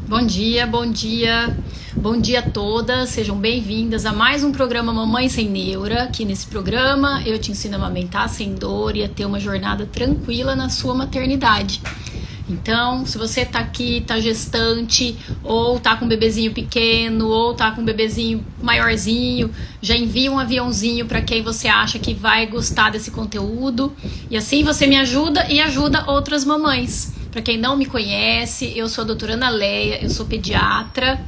Bom dia, bom dia, bom dia a todas, sejam bem-vindas a mais um programa Mamãe Sem Neura. Aqui nesse programa eu te ensino a amamentar sem dor e a ter uma jornada tranquila na sua maternidade. Então, se você tá aqui, tá gestante, ou tá com um bebezinho pequeno, ou tá com um bebezinho maiorzinho, já envia um aviãozinho para quem você acha que vai gostar desse conteúdo. E assim você me ajuda e ajuda outras mamães. Para quem não me conhece, eu sou a doutora Ana Leia, eu sou pediatra.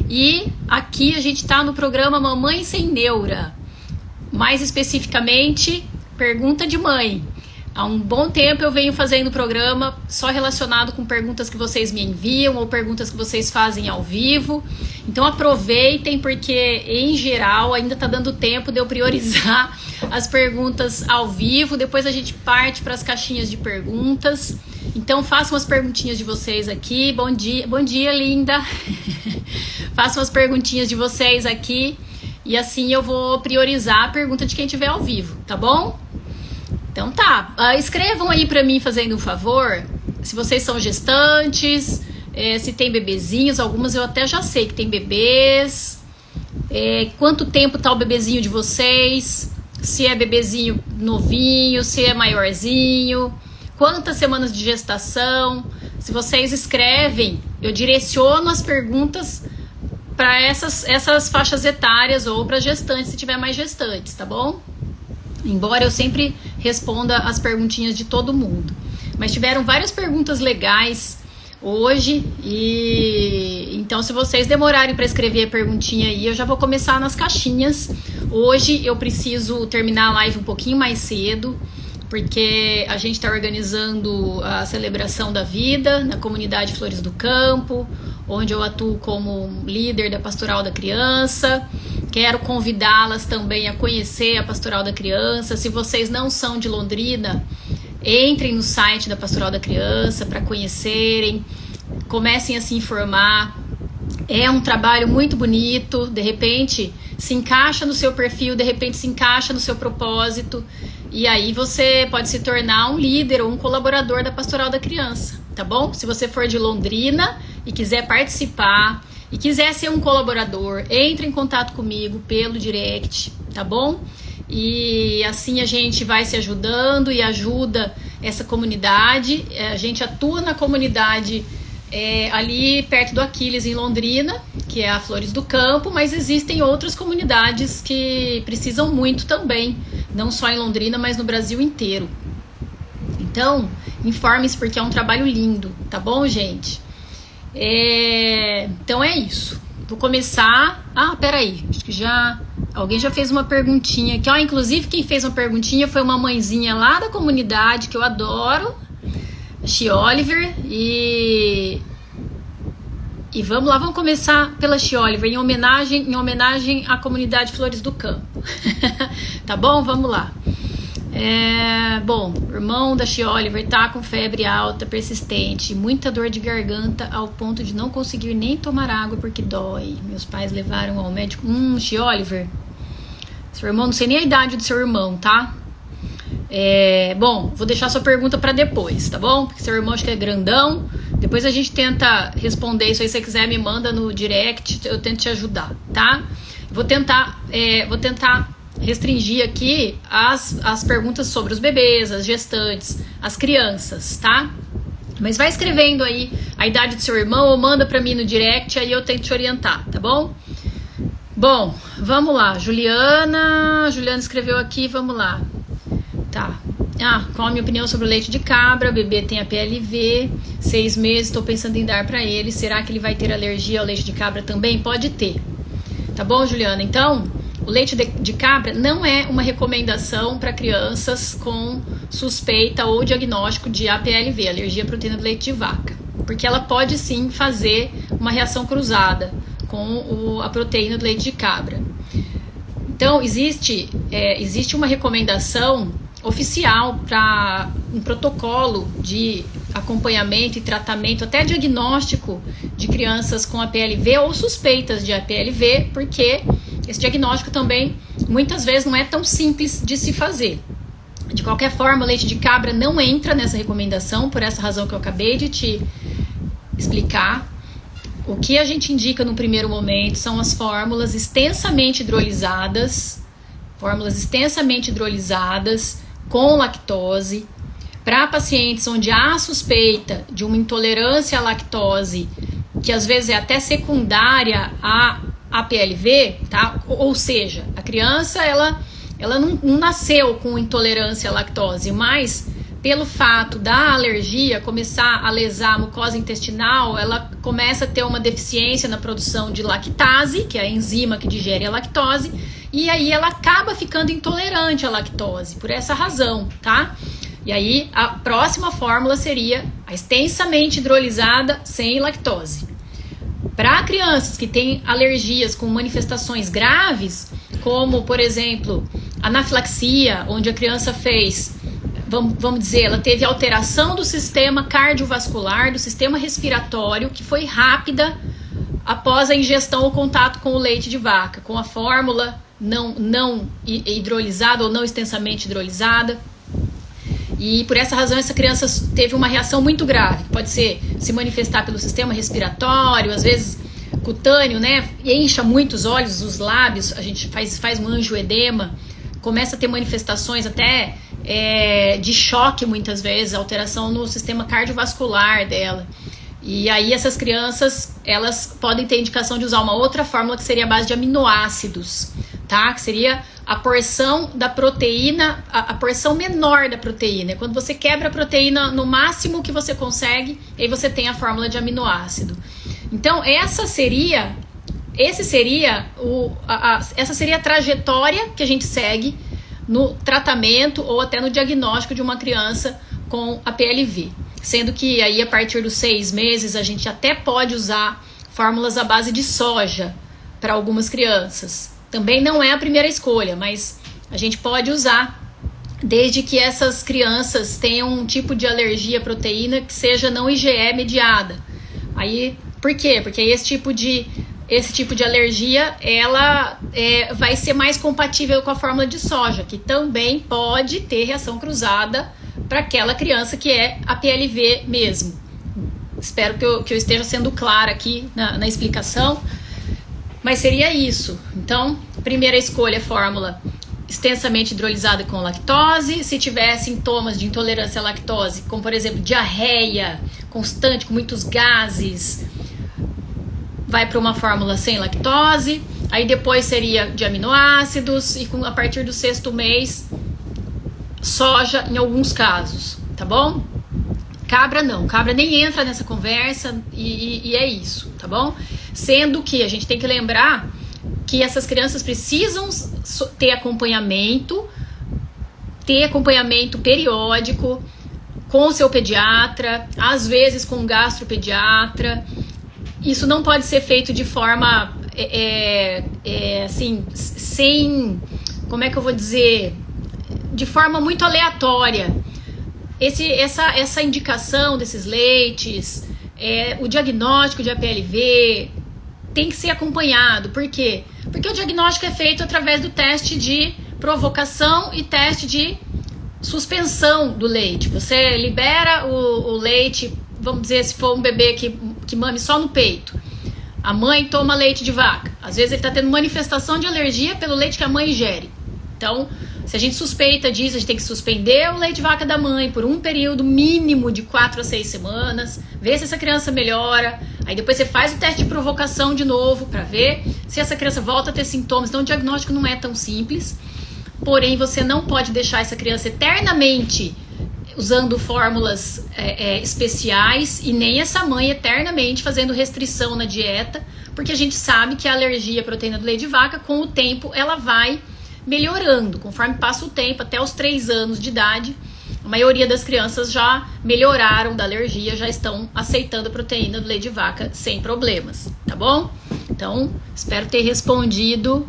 E aqui a gente tá no programa Mamãe Sem Neura. Mais especificamente, pergunta de mãe. Há um bom tempo eu venho fazendo programa só relacionado com perguntas que vocês me enviam ou perguntas que vocês fazem ao vivo. Então aproveitem, porque em geral ainda tá dando tempo de eu priorizar as perguntas ao vivo. Depois a gente parte para as caixinhas de perguntas. Então façam as perguntinhas de vocês aqui. Bom dia, linda. Façam as perguntinhas de vocês aqui e assim eu vou priorizar a pergunta de quem estiver ao vivo, tá bom? Então tá, escrevam aí pra mim fazendo um favor, se vocês são gestantes, se tem bebezinhos, algumas eu até já sei que tem bebês, quanto tempo tá o bebezinho de vocês, se é bebezinho novinho, se é maiorzinho, quantas semanas de gestação. Se vocês escrevem, eu direciono as perguntas para essas faixas etárias ou para gestantes, se tiver mais gestantes, tá bom? Embora eu sempre responda as perguntinhas de todo mundo. Mas tiveram várias perguntas legais hoje e então se vocês demorarem para escrever a perguntinha aí, eu já vou começar nas caixinhas. Hoje eu preciso terminar a live um pouquinho mais cedo, porque a gente está organizando a celebração da vida na comunidade Flores do Campo, onde eu atuo como líder da Pastoral da Criança. Quero convidá-las também a conhecer a Pastoral da Criança. Se vocês não são de Londrina, entrem no site da Pastoral da Criança para conhecerem, comecem a se informar. É um trabalho muito bonito, de repente se encaixa no seu perfil, de repente se encaixa no seu propósito, e aí você pode se tornar um líder ou um colaborador da Pastoral da Criança, tá bom? Se você for de Londrina e quiser participar, e quiser ser um colaborador, entre em contato comigo pelo direct, tá bom? E assim a gente vai se ajudando e ajuda essa comunidade. A gente atua na comunidade ali perto do Aquiles, em Londrina, que é a Flores do Campo, mas existem outras comunidades que precisam muito também, não só em Londrina, mas no Brasil inteiro. Então, informe-se, porque é um trabalho lindo, tá bom, gente? Então é isso. Vou começar. Peraí, acho que alguém já fez uma perguntinha aqui. Inclusive quem fez uma perguntinha foi uma mãezinha lá da comunidade que eu adoro, a Xi Oliver. E vamos lá, vamos começar pela Xi Oliver, em homenagem à comunidade Flores do Campo. Tá bom? Vamos lá. Bom, o irmão da Xi Oliver tá com febre alta, persistente, muita dor de garganta ao ponto de não conseguir nem tomar água porque dói. Meus pais levaram ao médico. Xi Oliver, seu irmão, não sei nem a idade do seu irmão, tá? Bom, vou deixar sua pergunta para depois, tá bom? Porque seu irmão acho que é grandão. Depois a gente tenta responder isso aí. Se você quiser, me manda no direct, eu tento te ajudar, tá? Vou tentar restringir aqui as perguntas sobre os bebês, as gestantes, as crianças, tá? Mas vai escrevendo aí a idade do seu irmão ou manda pra mim no direct, aí eu tento te orientar, tá bom? Bom, vamos lá. Juliana escreveu aqui, vamos lá. Tá. Qual a minha opinião sobre o leite de cabra? O bebê tem a PLV, 6 meses, estou pensando em dar pra ele. Será que ele vai ter alergia ao leite de cabra também? Pode ter. Tá bom, Juliana? Então, o leite de cabra não é uma recomendação para crianças com suspeita ou diagnóstico de APLV, alergia à proteína do leite de vaca, porque ela pode sim fazer uma reação cruzada com a proteína do leite de cabra. Então, existe uma recomendação oficial para um protocolo de acompanhamento e tratamento, até diagnóstico de crianças com APLV ou suspeitas de APLV, porque esse diagnóstico também muitas vezes não é tão simples de se fazer. De qualquer forma, o leite de cabra não entra nessa recomendação, por essa razão que eu acabei de te explicar. o que a gente indica no primeiro momento são as fórmulas extensamente hidrolisadas com lactose, para pacientes onde há suspeita de uma intolerância à lactose, que às vezes é até secundária à PLV, tá? Ou seja, a criança ela não nasceu com intolerância à lactose, mas pelo fato da alergia começar a lesar a mucosa intestinal, ela começa a ter uma deficiência na produção de lactase, que é a enzima que digere a lactose, e aí ela acaba ficando intolerante à lactose, por essa razão, tá? E aí a próxima fórmula seria a extensamente hidrolisada sem lactose. Para crianças que têm alergias com manifestações graves, como, por exemplo, anafilaxia, onde a criança fez, vamos dizer, ela teve alteração do sistema cardiovascular, do sistema respiratório, que foi rápida após a ingestão ou contato com o leite de vaca, com a fórmula não hidrolisada ou não extensamente hidrolisada. E por essa razão essa criança teve uma reação muito grave. Pode ser se manifestar pelo sistema respiratório, às vezes cutâneo, né? Encha muito os olhos, os lábios, a gente faz um angioedema, começa a ter manifestações até de choque muitas vezes, alteração no sistema cardiovascular dela. E aí essas crianças, elas podem ter indicação de usar uma outra fórmula que seria a base de aminoácidos, tá? Que seria a porção da proteína, a porção menor da proteína. Quando você quebra a proteína no máximo que você consegue, aí você tem a fórmula de aminoácido. Então, essa seria a trajetória que a gente segue no tratamento ou até no diagnóstico de uma criança com a PLV. Sendo que aí, a partir dos 6 meses, a gente até pode usar fórmulas à base de soja para algumas crianças. Também não é a primeira escolha, mas a gente pode usar desde que essas crianças tenham um tipo de alergia à proteína que seja não IgE mediada. Aí, por quê? Porque esse tipo de alergia, ela vai ser mais compatível com a fórmula de soja, que também pode ter reação cruzada para aquela criança que é a PLV mesmo. Espero que eu esteja sendo clara aqui na explicação. Mas seria isso. Então, primeira escolha, fórmula extensamente hidrolisada com lactose. Se tiver sintomas de intolerância à lactose, como por exemplo diarreia constante, com muitos gases, vai para uma fórmula sem lactose. Aí depois seria de aminoácidos e a partir do 6º mês, soja em alguns casos, tá bom? Cabra não, cabra nem entra nessa conversa e é isso, tá bom? Sendo que a gente tem que lembrar que essas crianças precisam ter acompanhamento periódico com o seu pediatra, às vezes com o gastropediatra. Isso não pode ser feito de forma, assim, sem, como é que eu vou dizer, de forma muito aleatória. Essa indicação desses leites, o diagnóstico de APLV tem que ser acompanhado. Por quê? Porque o diagnóstico é feito através do teste de provocação e teste de suspensão do leite. Você libera o leite, vamos dizer, se for um bebê que mame só no peito. A mãe toma leite de vaca. Às vezes ele está tendo manifestação de alergia pelo leite que a mãe ingere. Então, se a gente suspeita disso, a gente tem que suspender o leite de vaca da mãe por um período mínimo de 4 a 6 semanas, ver se essa criança melhora. Aí depois você faz o teste de provocação de novo para ver se essa criança volta a ter sintomas. Então o diagnóstico não é tão simples, porém você não pode deixar essa criança eternamente usando fórmulas especiais e nem essa mãe eternamente fazendo restrição na dieta, porque a gente sabe que a alergia à proteína do leite de vaca, com o tempo, ela vai melhorando, conforme passa o tempo, até os 3 anos de idade, a maioria das crianças já melhoraram da alergia, já estão aceitando a proteína do leite de vaca sem problemas, tá bom? Então, espero ter respondido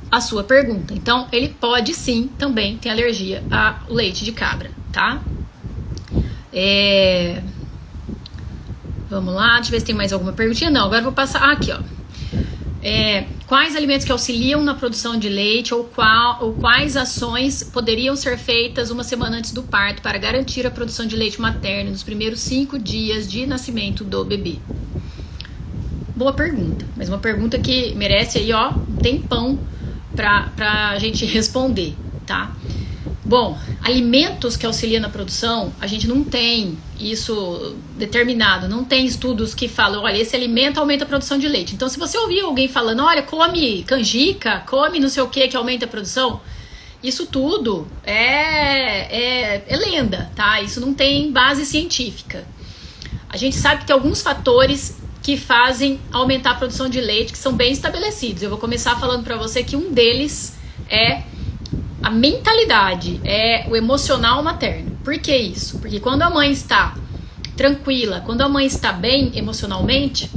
a sua pergunta. Então, ele pode sim também ter alergia ao leite de cabra, tá? Vamos lá, deixa eu ver se tem mais alguma perguntinha. Não, agora eu vou passar aqui, ó. Quais alimentos que auxiliam na produção de leite ou quais ações poderiam ser feitas uma semana antes do parto para garantir a produção de leite materno nos primeiros 5 dias de nascimento do bebê? boa pergunta, mas uma pergunta que merece aí, ó, um tempão pra gente responder, tá? Bom, alimentos que auxiliam na produção, a gente não tem isso determinado, não tem estudos que falam, olha, esse alimento aumenta a produção de leite. Então, se você ouvir alguém falando, olha, come canjica, come não sei o que aumenta a produção, isso tudo é lenda, tá? Isso não tem base científica. A gente sabe que tem alguns fatores que fazem aumentar a produção de leite, que são bem estabelecidos. Eu vou começar falando para você que um deles é a mentalidade, é o emocional materno. Por que isso? Porque quando a mãe está tranquila, quando a mãe está bem emocionalmente,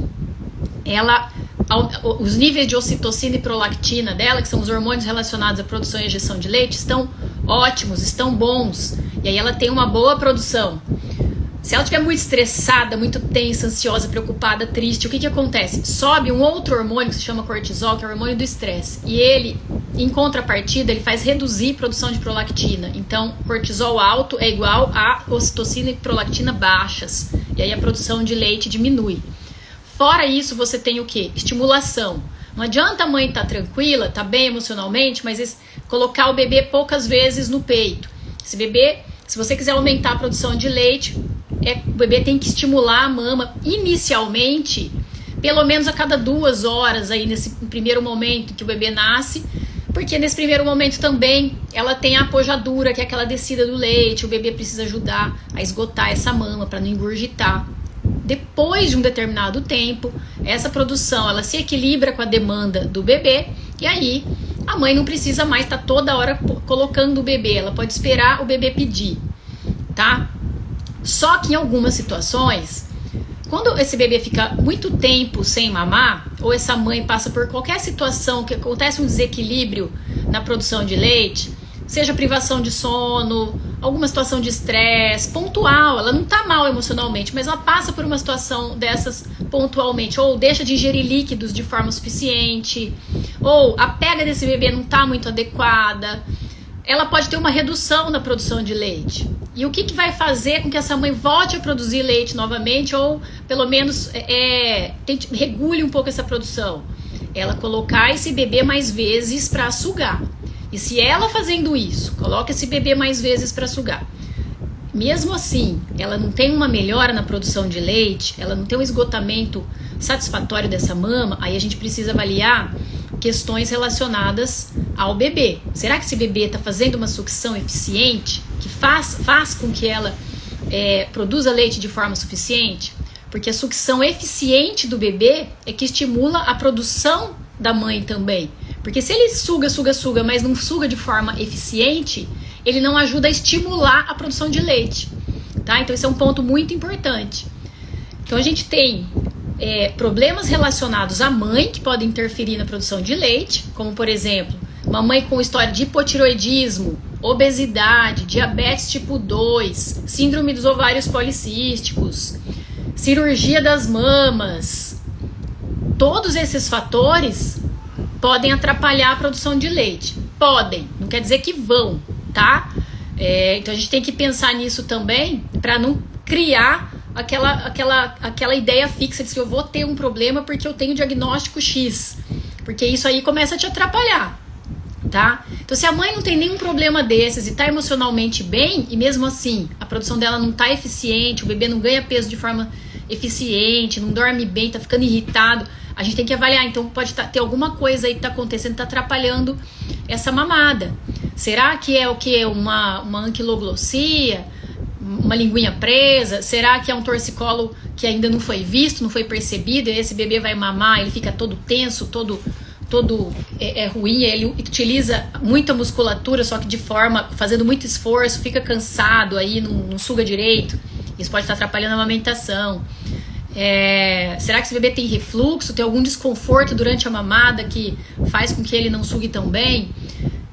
os níveis de ocitocina e prolactina dela, que são os hormônios relacionados à produção e ejeção de leite, estão ótimos, estão bons. E aí ela tem uma boa produção. Se ela estiver muito estressada, muito tensa, ansiosa, preocupada, triste, o que acontece? Sobe um outro hormônio que se chama cortisol, que é o hormônio do estresse. E ele, em contrapartida, ele faz reduzir a produção de prolactina. Então, cortisol alto é igual a ocitocina e prolactina baixas. E aí a produção de leite diminui. Fora isso, você tem o quê? Estimulação. Não adianta a mãe estar tranquila, estar bem emocionalmente, mas colocar o bebê poucas vezes no peito. Se você quiser aumentar a produção de leite, o bebê tem que estimular a mama inicialmente, pelo menos a cada 2 horas aí nesse primeiro momento que o bebê nasce, porque nesse primeiro momento também ela tem a apojadura, que é aquela descida do leite, o bebê precisa ajudar a esgotar essa mama para não engurgitar. Depois de um determinado tempo, essa produção ela se equilibra com a demanda do bebê e aí a mãe não precisa mais estar toda hora colocando o bebê, ela pode esperar o bebê pedir, tá? Só que em algumas situações, quando esse bebê fica muito tempo sem mamar, ou essa mãe passa por qualquer situação que acontece um desequilíbrio na produção de leite, seja privação de sono, alguma situação de estresse pontual, ela não tá mal emocionalmente, mas ela passa por uma situação dessas pontualmente, ou deixa de ingerir líquidos de forma suficiente, ou a pega desse bebê não tá muito adequada, ela pode ter uma redução na produção de leite. E o que vai fazer com que essa mãe volte a produzir leite novamente, ou pelo menos regule um pouco essa produção? Ela colocar esse bebê mais vezes para sugar. E se ela fazendo isso, coloca esse bebê mais vezes para sugar, mesmo assim, ela não tem uma melhora na produção de leite, ela não tem um esgotamento satisfatório dessa mama, aí a gente precisa avaliar questões relacionadas ao bebê. Será que esse bebê está fazendo uma sucção eficiente, que faz com que ela produza leite de forma suficiente? Porque a sucção eficiente do bebê é que estimula a produção da mãe também. Porque se ele suga, mas não suga de forma eficiente, ele não ajuda a estimular a produção de leite, tá? Então esse é um ponto muito importante. Então a gente tem problemas relacionados à mãe, que podem interferir na produção de leite, como por exemplo, uma mãe com história de hipotiroidismo, obesidade, diabetes tipo 2, síndrome dos ovários policísticos, cirurgia das mamas. Todos esses fatores podem atrapalhar a produção de leite. Podem, não quer dizer que vão, tá? Então a gente tem que pensar nisso também, para não criar aquela ideia fixa de que eu vou ter um problema porque eu tenho diagnóstico X, porque isso aí começa a te atrapalhar, tá? Então se a mãe não tem nenhum problema desses e tá emocionalmente bem, e mesmo assim a produção dela não tá eficiente, o bebê não ganha peso de forma eficiente, não dorme bem, tá ficando irritado, a gente tem que avaliar. Então pode ter alguma coisa aí que tá acontecendo, tá atrapalhando essa mamada. Será que é o que? Uma anquiloglossia? Uma linguinha presa? Será que é um torcicolo que ainda não foi visto, não foi percebido, e esse bebê vai mamar, ele fica todo tenso, todo ruim, ele utiliza muita musculatura, só que de forma, fazendo muito esforço, fica cansado, aí não suga direito, isso pode estar atrapalhando a amamentação. Será que esse bebê tem refluxo, tem algum desconforto durante a mamada que faz com que ele não sugue tão bem?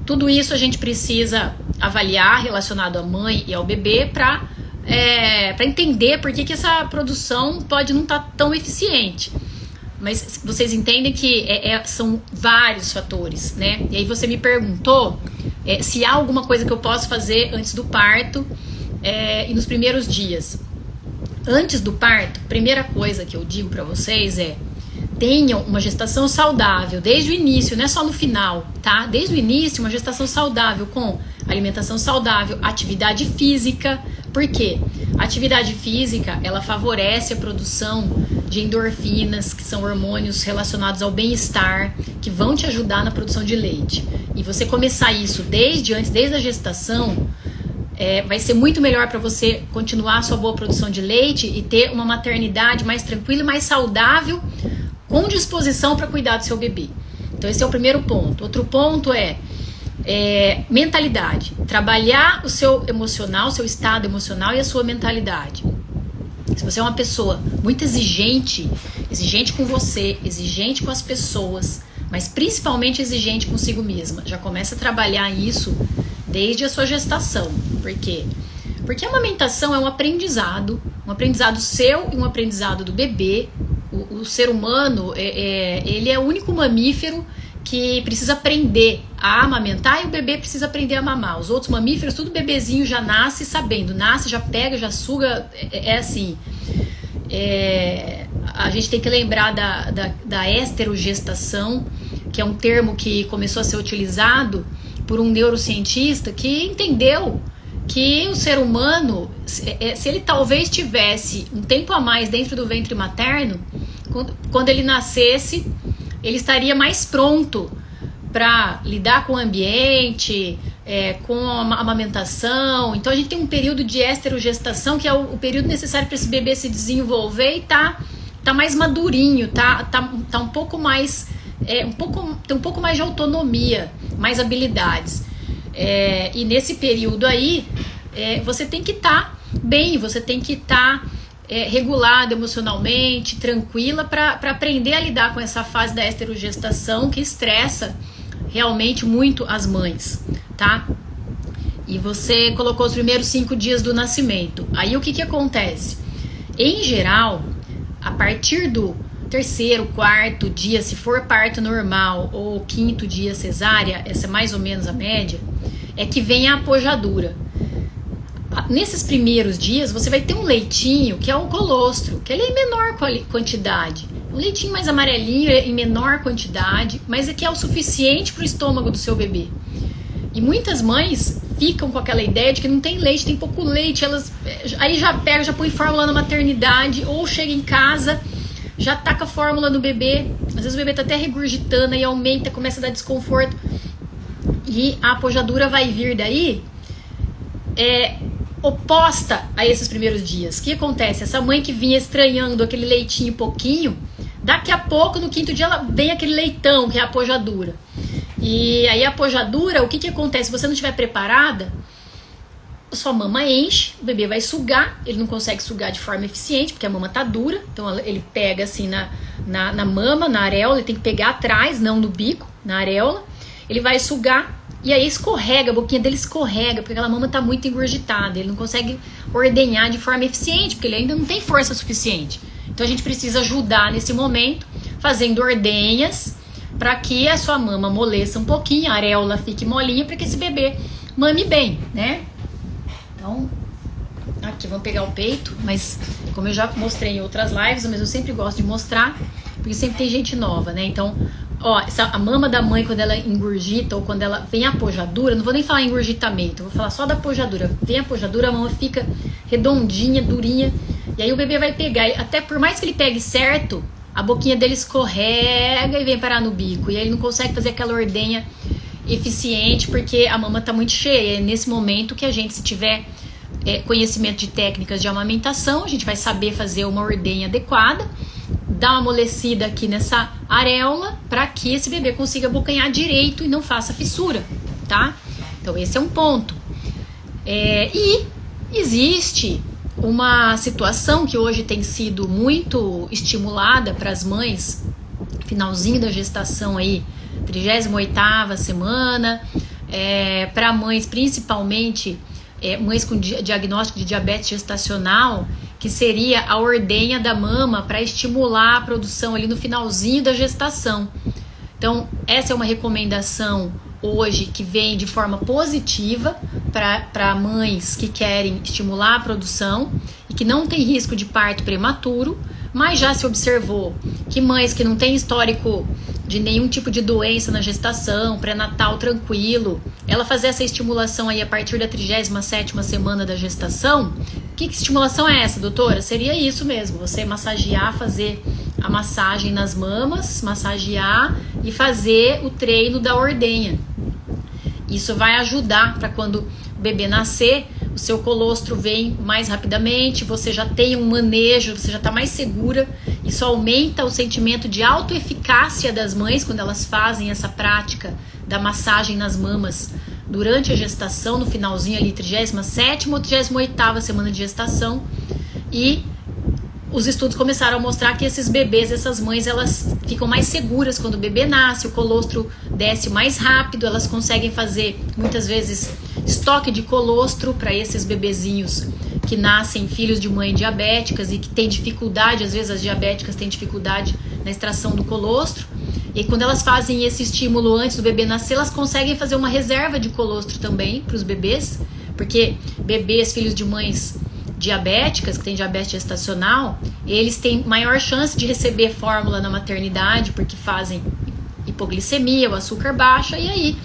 Tudo isso a gente precisa avaliar relacionado à mãe e ao bebê para entender por que essa produção pode não estar tão eficiente. Mas vocês entendem que são vários fatores, né? E aí você me perguntou se há alguma coisa que eu posso fazer antes do parto e nos primeiros dias. Antes do parto, a primeira coisa que eu digo para vocês tenham uma gestação saudável desde o início, não é só no final, tá? Desde o início, uma gestação saudável com alimentação saudável, atividade física. Por quê? A atividade física, ela favorece a produção de endorfinas, que são hormônios relacionados ao bem-estar, que vão te ajudar na produção de leite. E você começar isso desde a gestação, vai ser muito melhor para você continuar a sua boa produção de leite e ter uma maternidade mais tranquila e mais saudável, com disposição para cuidar do seu bebê. Então esse é o primeiro ponto. Outro ponto é mentalidade. Trabalhar o seu emocional, o seu estado emocional e a sua mentalidade. Se você é uma pessoa muito exigente com você, exigente com as pessoas, mas principalmente exigente consigo mesma, já começa a trabalhar isso desde a sua gestação. Por quê? Porque a amamentação é um aprendizado seu e um aprendizado do bebê. O ser humano, ele é o único mamífero que precisa aprender a amamentar, e o bebê precisa aprender a mamar. Os outros mamíferos, tudo bebezinho já nasce sabendo, nasce, já pega, já suga, assim. A gente tem que lembrar da esterogestação, que é um termo que começou a ser utilizado por um neurocientista que entendeu que o ser humano, se ele talvez tivesse um tempo a mais dentro do ventre materno, quando ele nascesse, ele estaria mais pronto para lidar com o ambiente, com a amamentação. Então a gente tem um período de esterogestação, que é o período necessário para esse bebê se desenvolver e tá mais madurinho, tá um pouco mais, tem um pouco mais de autonomia, mais habilidades. E nesse período aí, você tem que estar bem, você tem que estar regulada emocionalmente, tranquila, para aprender a lidar com essa fase da esterogestação que estressa realmente muito as mães, tá? E você colocou os primeiros 5 dias do nascimento. Aí o que acontece? Em geral, a partir do 3º, 4º dia, se for parto normal, ou 5º dia cesárea, essa é mais ou menos a média, é que vem a apojadura. Nesses primeiros dias, você vai ter um leitinho que é o colostro, que ele é em menor quantidade. Um leitinho mais amarelinho, em menor quantidade, mas é que é o suficiente para o estômago do seu bebê. E muitas mães ficam com aquela ideia de que não tem leite, tem pouco leite. Elas aí já põe fórmula na maternidade, ou chega em casa, já taca a fórmula no bebê. Às vezes o bebê tá até regurgitando, aí aumenta, começa a dar desconforto. E a apojadura vai vir daí oposta a esses primeiros dias. O que acontece? Essa mãe que vinha estranhando aquele leitinho pouquinho, daqui a pouco, no 5º dia, ela vem aquele leitão, que é a apojadura. E aí a apojadura, o que acontece? Se você não estiver preparada, sua mama enche, o bebê vai sugar, ele não consegue sugar de forma eficiente, porque a mama tá dura, então ele pega assim na mama, na areola, ele tem que pegar atrás, não no bico, na areola, ele vai sugar, e aí escorrega, a boquinha dele escorrega, porque aquela mama tá muito engurgitada, ele não consegue ordenhar de forma eficiente, porque ele ainda não tem força suficiente. Então a gente precisa ajudar nesse momento, fazendo ordenhas, para que a sua mama amoleça um pouquinho, a areola fique molinha, para que esse bebê mame bem, né? Então, aqui vamos pegar o peito, mas como eu já mostrei em outras lives, mas eu sempre gosto de mostrar, porque sempre tem gente nova, né? Então, a mama da mãe, quando ela engurgita, ou quando ela vem a apojadura, não vou nem falar engurgitamento, vou falar só da apojadura. Vem a apojadura, a mama fica redondinha, durinha, e aí o bebê vai pegar, e até por mais que ele pegue certo, a boquinha dele escorrega e vem parar no bico, e aí ele não consegue fazer aquela ordenha eficiente, porque a mama tá muito cheia. É nesse momento que a gente, se tiver conhecimento de técnicas de amamentação, a gente vai saber fazer uma ordenha adequada, dar uma amolecida aqui nessa areola, para que esse bebê consiga abocanhar direito e não faça fissura, tá? Então esse é um ponto. E existe uma situação que hoje tem sido muito estimulada para as mães, finalzinho da gestação aí, 38ª semana, para mães, principalmente mães com diagnóstico de diabetes gestacional, que seria a ordenha da mama para estimular a produção ali no finalzinho da gestação. Então, essa é uma recomendação hoje que vem de forma positiva para mães que querem estimular a produção e que não tem risco de parto prematuro, mas já se observou que mães que não têm histórico de nenhum tipo de doença na gestação, pré-natal tranquilo, ela fazer essa estimulação aí a partir da 37ª semana da gestação. Que estimulação é essa, doutora? Seria isso mesmo, você massagear, fazer a massagem nas mamas, massagear e fazer o treino da ordenha. Isso vai ajudar para quando o bebê nascer, o seu colostro vem mais rapidamente, você já tem um manejo, você já está mais segura. Isso aumenta o sentimento de autoeficácia das mães quando elas fazem essa prática da massagem nas mamas durante a gestação, no finalzinho ali, 37ª ou 38ª semana de gestação. E os estudos começaram a mostrar que esses bebês, essas mães, elas ficam mais seguras quando o bebê nasce, o colostro desce mais rápido, elas conseguem fazer, muitas vezes, estoque de colostro para esses bebezinhos que nascem filhos de mãe diabéticas e que têm dificuldade, às vezes as diabéticas têm dificuldade na extração do colostro. E quando elas fazem esse estímulo antes do bebê nascer, elas conseguem fazer uma reserva de colostro também para os bebês, porque bebês, filhos de mães diabéticas, que têm diabetes gestacional, eles têm maior chance de receber fórmula na maternidade, porque fazem hipoglicemia, o açúcar baixa, e aí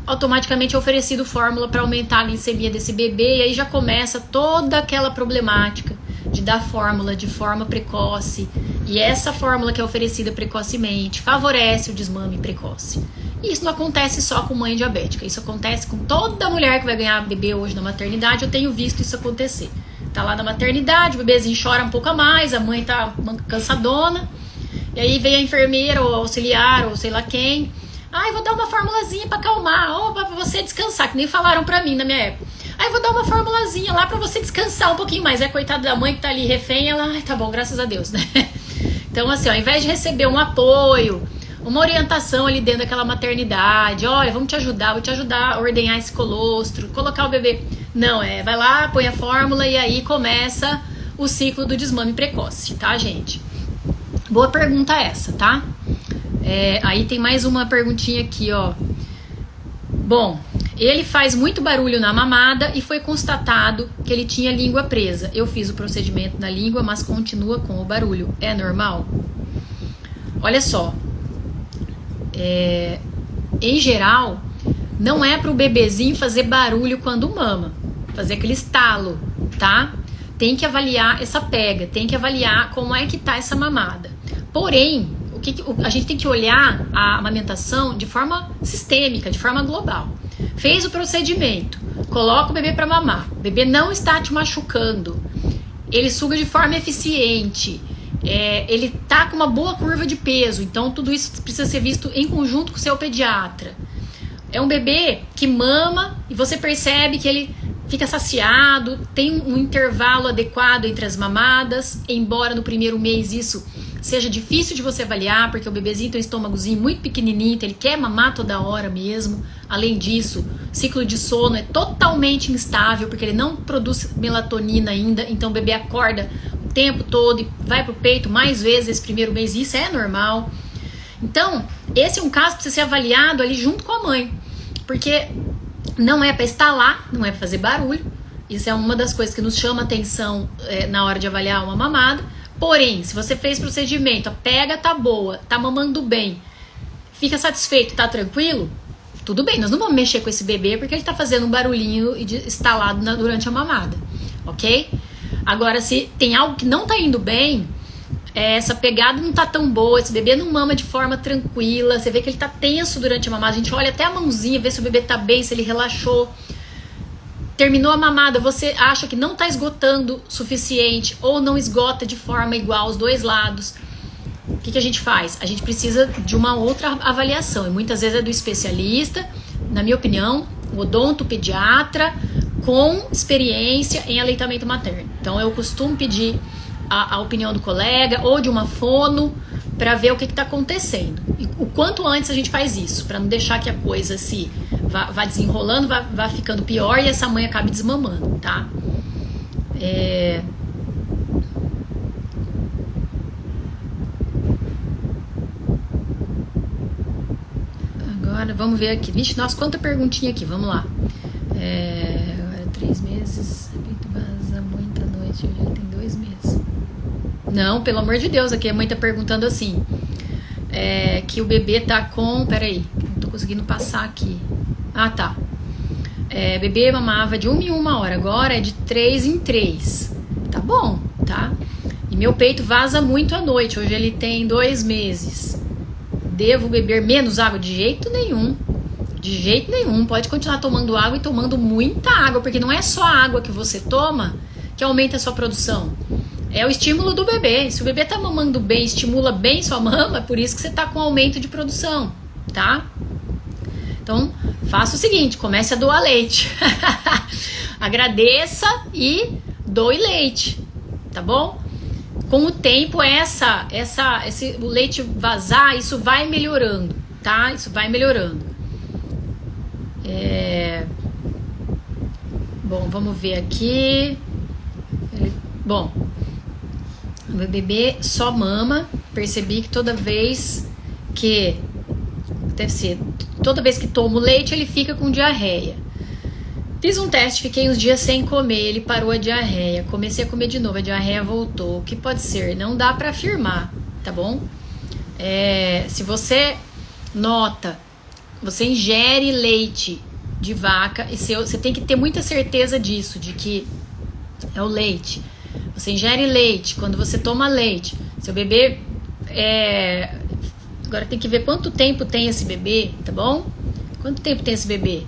automaticamente é oferecido fórmula para aumentar a glicemia desse bebê, e aí já começa toda aquela problemática de dar fórmula de forma precoce, e essa fórmula que é oferecida precocemente favorece o desmame precoce. E isso não acontece só com mãe diabética, isso acontece com toda mulher que vai ganhar bebê hoje na maternidade. Eu tenho visto isso acontecer. Tá lá na maternidade, o bebezinho chora um pouco a mais, a mãe tá cansadona, e aí vem a enfermeira ou auxiliar ou sei lá quem, vou dar uma formulazinha pra acalmar, ou pra você descansar, que nem falaram pra mim na minha época. Vou dar uma formulazinha lá pra você descansar um pouquinho mais. Coitada da mãe que tá ali refém, ela, tá bom, graças a Deus, né? Então assim, ao invés de receber um apoio, uma orientação ali dentro daquela maternidade, olha, vamos te ajudar, vou te ajudar a ordenhar esse colostro, colocar o bebê. Não, vai lá, põe a fórmula e aí começa o ciclo do desmame precoce, tá, gente? Boa pergunta essa, tá? Aí tem mais uma perguntinha aqui, ó. Bom, ele faz muito barulho na mamada e foi constatado que ele tinha língua presa. Eu fiz o procedimento na língua, mas continua com o barulho. É normal? Olha só. Em geral, não é para o bebezinho fazer barulho quando mama, fazer aquele estalo, tá? Tem que avaliar essa pega, tem que avaliar como é que tá essa mamada. Porém, a gente tem que olhar a amamentação de forma sistêmica, de forma global. Fez o procedimento, coloca o bebê para mamar, o bebê não está te machucando, ele suga de forma eficiente, ele tá com uma boa curva de peso, então tudo isso precisa ser visto em conjunto com o seu pediatra. É um bebê que mama e você percebe que ele fica saciado, tem um intervalo adequado entre as mamadas, embora no primeiro mês isso seja difícil de você avaliar, porque o bebezinho tem um estômagozinho muito pequenininho, então ele quer mamar toda hora mesmo. Além disso, o ciclo de sono é totalmente instável, porque ele não produz melatonina ainda, então o bebê acorda o tempo todo e vai pro peito mais vezes esse primeiro mês, isso é normal. Então, esse é um caso que precisa ser avaliado ali junto com a mãe, porque não é para estalar, não é para fazer barulho, isso é uma das coisas que nos chama atenção na hora de avaliar uma mamada. Porém, se você fez procedimento, a pega tá boa, tá mamando bem, fica satisfeito, tá tranquilo, tudo bem, nós não vamos mexer com esse bebê porque ele tá fazendo um barulhinho estalado durante a mamada, ok? Agora, se tem algo que não tá indo bem, essa pegada não tá tão boa, esse bebê não mama de forma tranquila, você vê que ele tá tenso durante a mamada, a gente olha até a mãozinha, vê se o bebê tá bem, se ele relaxou. Terminou a mamada, você acha que não está esgotando o suficiente ou não esgota de forma igual aos dois lados, o que a gente faz? A gente precisa de uma outra avaliação, e muitas vezes é do especialista, na minha opinião, o odontopediatra com experiência em aleitamento materno. Então eu costumo pedir a opinião do colega ou de uma fono para ver o que está acontecendo. E o quanto antes a gente faz isso, para não deixar que a coisa se vá desenrolando, vá ficando pior e essa mãe acabe desmamando, tá? Agora vamos ver aqui. Vixe, nossa, quanta perguntinha aqui, vamos lá. Agora 3 meses, peito vaza muita noite, hoje tem 2 meses. Não, pelo amor de Deus, aqui a mãe tá perguntando assim, que o bebê tá com, peraí, não tô conseguindo passar aqui. Ah, tá. Bebê mamava de 1 em 1 hora, agora é de 3 em 3. Tá bom, tá? E meu peito vaza muito à noite, hoje ele tem 2 meses. Devo beber menos água? De jeito nenhum. De jeito nenhum. Pode continuar tomando água e tomando muita água, porque não é só a água que você toma que aumenta a sua produção. É o estímulo do bebê. Se o bebê tá mamando bem, estimula bem sua mama, é por isso que você tá com aumento de produção, tá? Então, faça o seguinte, comece a doar leite. Agradeça e doe leite, tá bom? Com o tempo, o leite vazar, isso vai melhorando, tá? Isso vai melhorando. Bom, vamos ver aqui. Bom, o meu bebê só mama. Percebi que toda vez que tomo leite, ele fica com diarreia. Fiz um teste, fiquei uns dias sem comer, ele parou a diarreia. Comecei a comer de novo, a diarreia voltou. O que pode ser? Não dá pra afirmar, tá bom? Se você nota, você ingere leite de vaca, e você tem que ter muita certeza disso, de que é o leite. Você ingere leite, quando você toma leite, seu bebê agora tem que ver quanto tempo tem esse bebê, tá bom? Quanto tempo tem esse bebê?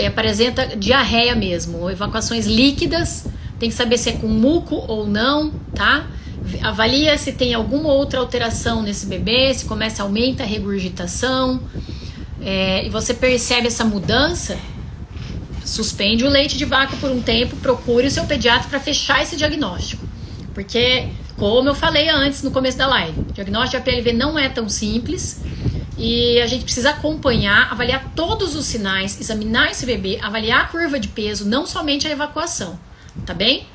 Apresenta diarreia mesmo, ou evacuações líquidas, tem que saber se é com muco ou não, tá? Avalia se tem alguma outra alteração nesse bebê, se começa a aumentar a regurgitação, e você percebe essa mudança, suspende o leite de vaca por um tempo, procure o seu pediatra para fechar esse diagnóstico. Porque, como eu falei antes no começo da live, o diagnóstico de APLV não é tão simples e a gente precisa acompanhar, avaliar todos os sinais, examinar esse bebê, avaliar a curva de peso, não somente a evacuação, tá bem?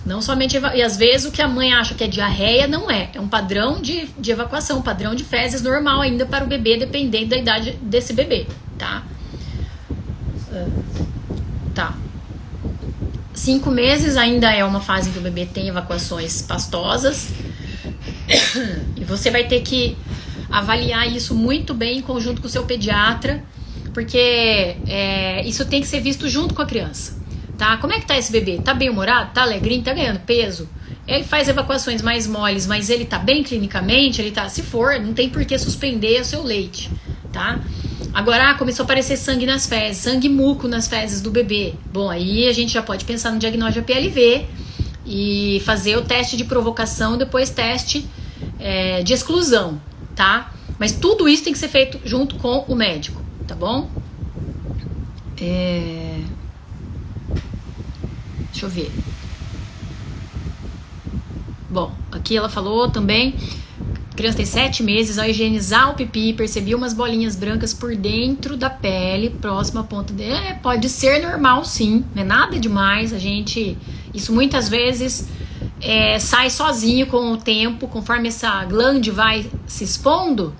Não somente e às vezes o que a mãe acha que é diarreia não é um padrão de evacuação, um padrão de fezes normal ainda para o bebê, dependendo da idade desse bebê, tá? Tá. 5 meses ainda é uma fase em que o bebê tem evacuações pastosas e você vai ter que avaliar isso muito bem em conjunto com o seu pediatra, porque isso tem que ser visto junto com a criança, tá? Como é que tá esse bebê? Tá bem humorado? Tá alegrinho? Tá ganhando peso? Ele faz evacuações mais moles, mas ele tá bem clinicamente? Se for, não tem por que suspender o seu leite, tá? Agora, começou a aparecer sangue nas fezes, sangue e muco nas fezes do bebê. Bom, aí a gente já pode pensar no diagnóstico de APLV e fazer o teste de provocação e depois teste de exclusão, tá? Mas tudo isso tem que ser feito junto com o médico, tá bom? Deixa eu ver. Bom, aqui ela falou também... A criança tem 7 meses, ao higienizar o pipi, percebi umas bolinhas brancas por dentro da pele, próxima à ponta dele. Pode ser normal, sim, não é nada demais. Isso muitas vezes sai sozinho com o tempo, conforme essa glande vai se expondo.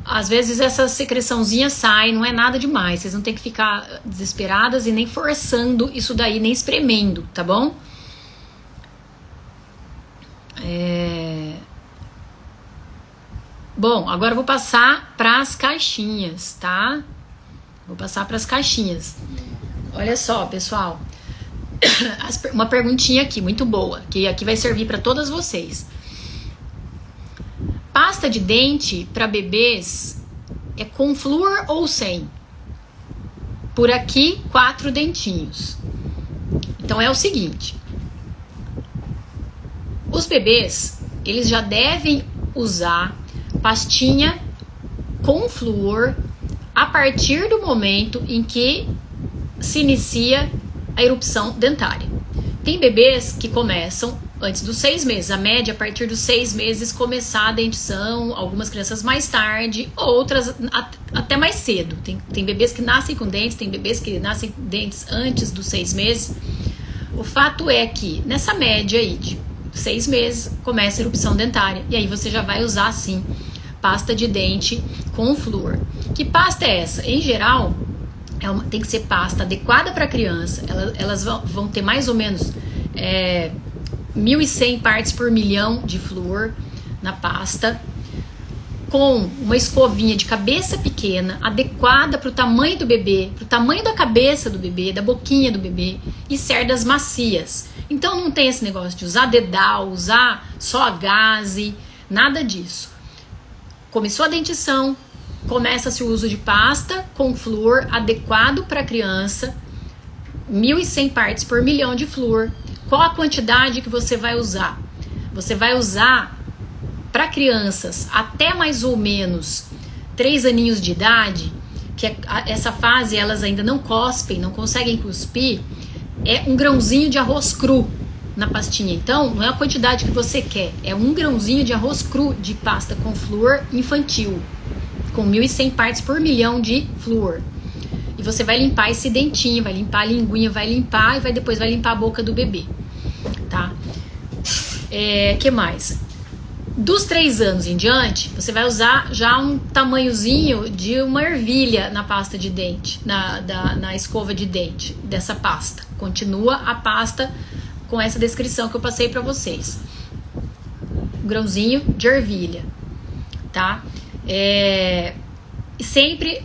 Às vezes essa secreçãozinha sai, não é nada demais. Vocês não tem que ficar desesperadas e nem forçando isso daí, nem espremendo, tá bom? Bom, agora eu vou passar para as caixinhas, tá? Vou passar para as caixinhas. Olha só, pessoal. Uma perguntinha aqui, muito boa, que aqui vai servir para todas vocês. Pasta de dente para bebês é com flúor ou sem? Por aqui, 4 dentinhos. Então é o seguinte. Os bebês, eles já devem usar pastinha com flúor a partir do momento em que se inicia a erupção dentária. Tem bebês que começam antes dos 6 meses, a média a partir dos 6 meses começar a dentição, algumas crianças mais tarde, outras até mais cedo. Tem bebês que nascem com dentes, tem bebês que nascem com dentes antes dos 6 meses. O fato é que nessa média aí de 6 meses começa a erupção dentária e aí você já vai usar sim pasta de dente com flúor. Que pasta é essa? Em geral, tem que ser pasta adequada para a criança. Elas vão ter mais ou menos 1.100 partes por milhão de flúor na pasta, com uma escovinha de cabeça pequena, adequada para o tamanho do bebê, para o tamanho da cabeça do bebê, da boquinha do bebê, e cerdas macias. Então não tem esse negócio de usar dedal, usar só a gaze, nada disso. Começou a dentição, começa-se o uso de pasta com flúor adequado para a criança, 1.100 partes por milhão de flúor. Qual a quantidade que você vai usar? Você vai usar para crianças até mais ou menos 3 aninhos de idade, que essa fase elas ainda não cospem, não conseguem cuspir, é um grãozinho de arroz cru na pastinha. Então, não é a quantidade que você quer, é um grãozinho de arroz cru de pasta com flúor infantil, com 1.100 partes por milhão de flúor. E você vai limpar esse dentinho, vai limpar a linguinha, vai limpar e depois vai limpar a boca do bebê, tá? Que mais? Dos 3 anos em diante, você vai usar já um tamanhozinho de uma ervilha na pasta de dente, na escova de dente dessa pasta. Continua a pasta com essa descrição que eu passei para vocês. Um grãozinho de ervilha, tá? Sempre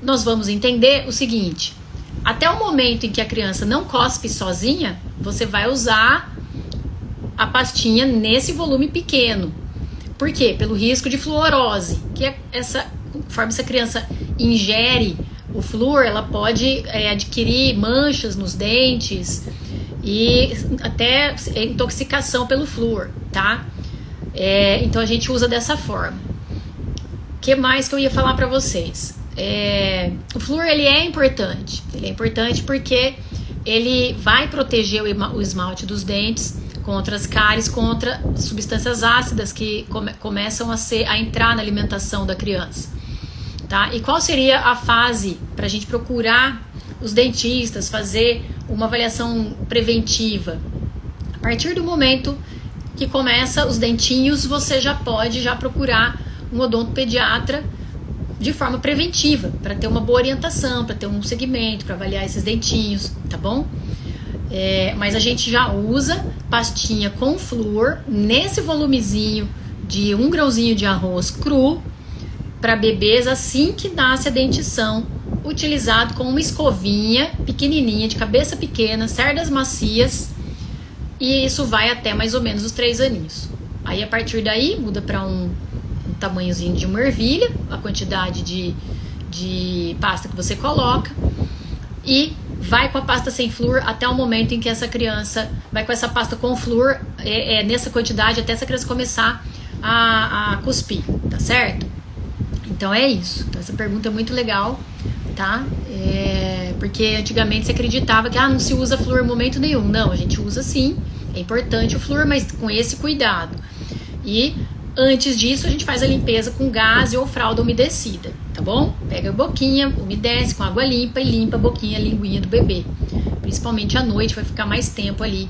nós vamos entender o seguinte: até o momento em que a criança não cospe sozinha, você vai usar a pastinha nesse volume pequeno. Por quê? Pelo risco de fluorose, que conforme essa criança ingere o flúor, ela pode adquirir manchas nos dentes e até intoxicação pelo flúor, tá? Então a gente usa dessa forma. O que mais que eu ia falar para vocês? O flúor, ele é importante. Ele é importante porque ele vai proteger o esmalte dos dentes contra as cáries, contra substâncias ácidas que começam a entrar na alimentação da criança, tá? E qual seria a fase para a gente procurar os dentistas, fazer uma avaliação preventiva? A partir do momento que começa os dentinhos, você já pode procurar um odontopediatra de forma preventiva, para ter uma boa orientação, para ter um segmento, para avaliar esses dentinhos, tá bom? Mas a gente já usa pastinha com flúor nesse volumezinho de um grãozinho de arroz cru para bebês assim que nasce a dentição, utilizado com uma escovinha pequenininha, de cabeça pequena, cerdas macias, e isso vai até mais ou menos os 3 aninhos. Aí a partir daí muda para um tamanhozinho de uma ervilha, a quantidade de pasta que você coloca, e vai com a pasta sem flúor até o momento em que essa criança vai com essa pasta com flúor nessa quantidade até essa criança começar a cuspir, tá certo? Então é isso. Então essa pergunta é muito legal, tá? Porque antigamente se acreditava que não se usa flúor em momento nenhum. Não, a gente usa sim, é importante o flúor, mas com esse cuidado. E antes disso, a gente faz a limpeza com gaze ou fralda umedecida, tá bom? Pega a boquinha, umedece com água limpa e limpa a boquinha, a linguinha do bebê. Principalmente à noite, vai ficar mais tempo ali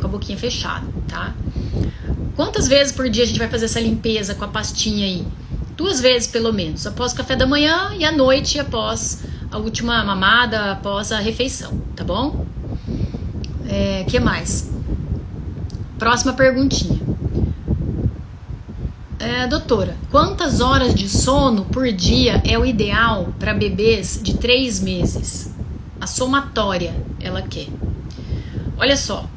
com a boquinha fechada, tá? Quantas vezes por dia a gente vai fazer essa limpeza com a pastinha aí? 2 vezes pelo menos, após o café da manhã e à noite após a última mamada, após a refeição, tá bom? Que mais? Próxima perguntinha. Doutora, quantas horas de sono por dia é o ideal para bebês de 3 meses? A somatória ela quer. Olha só,